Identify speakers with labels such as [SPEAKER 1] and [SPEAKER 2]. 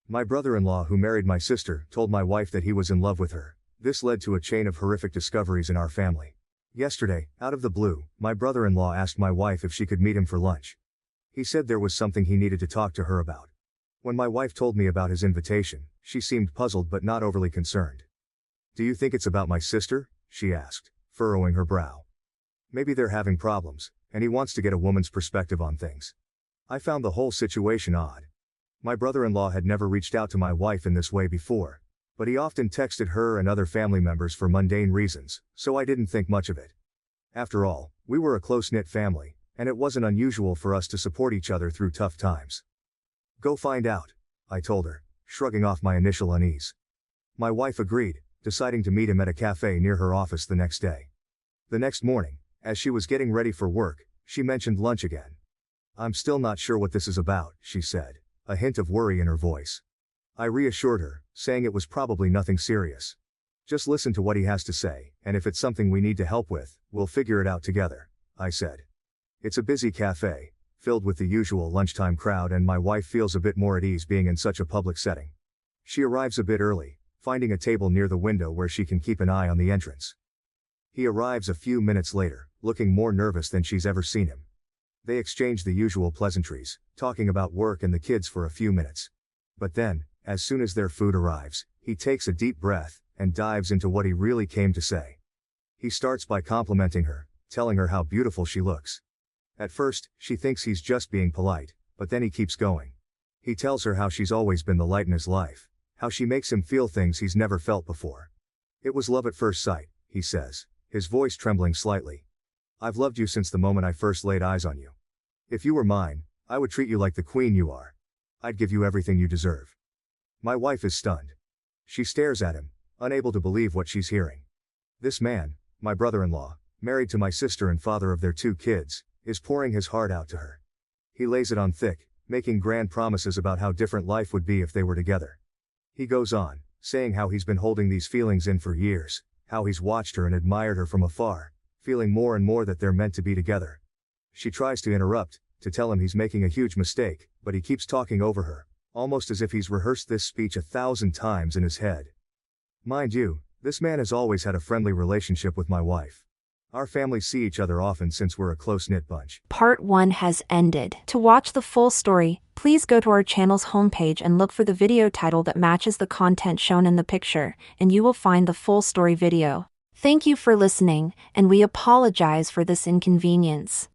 [SPEAKER 1] My brother-in-law who married my sister told my wife that he was in love with her. This led to a chain of horrific discoveries in our family. Yesterday, out of the blue, my brother-in-law asked my wife if she could meet him for lunch. He said there was something he needed to talk to her about. When my wife told me about his invitation, she seemed puzzled but not overly concerned. "Do you think it's about my sister?" she asked, furrowing her brow. "Maybe they're having problems, and he wants to get a woman's perspective on things." I found the whole situation odd. My brother-in-law had never reached out to my wife in this way before, but he often texted her and other family members for mundane reasons, so I didn't think much of it. After all, we were a close-knit family, and it wasn't unusual for us to support each other through tough times. "Go find out," I told her, shrugging off my initial unease. My wife agreed, deciding to meet him at a cafe near her office the next day. The next morning, as she was getting ready for work, she mentioned lunch again. "I'm still not sure what this is about," she said, a hint of worry in her voice. I reassured her, saying it was probably nothing serious. "Just listen to what he has to say, and if it's something we need to help with, we'll figure it out together," I said. It's a busy cafe, filled with the usual lunchtime crowd, and my wife feels a bit more at ease being in such a public setting. She arrives a bit early, finding a table near the window where she can keep an eye on the entrance. He arrives a few minutes later, looking more nervous than she's ever seen him. They exchange the usual pleasantries, talking about work and the kids for a few minutes. But then, as soon as their food arrives, he takes a deep breath and dives into what he really came to say. He starts by complimenting her, telling her how beautiful she looks. At first, she thinks he's just being polite, but then he keeps going. He tells her how she's always been the light in his life, how she makes him feel things he's never felt before. "It was love at first sight," he says, his voice trembling slightly. "I've loved you since the moment I first laid eyes on you. If you were mine, I would treat you like the queen you are. I'd give you everything you deserve." My wife is stunned. She stares at him, unable to believe what she's hearing. This man, my brother-in-law, married to my sister and father of their 2 kids, is pouring his heart out to her. He lays it on thick, making grand promises about how different life would be if they were together. He goes on, saying how he's been holding these feelings in for years, how he's watched her and admired her from afar, feeling more and more that they're meant to be together. She tries to interrupt, to tell him he's making a huge mistake, but he keeps talking over her, almost as if he's rehearsed this speech 1,000 times in his head. Mind you, this man has always had a friendly relationship with my wife. Our families see each other often since we're a close-knit bunch.
[SPEAKER 2] Part 1 has ended. To watch the full story, please go to our channel's homepage and look for the video title that matches the content shown in the picture, and you will find the full story video. Thank you for listening, and we apologize for this inconvenience.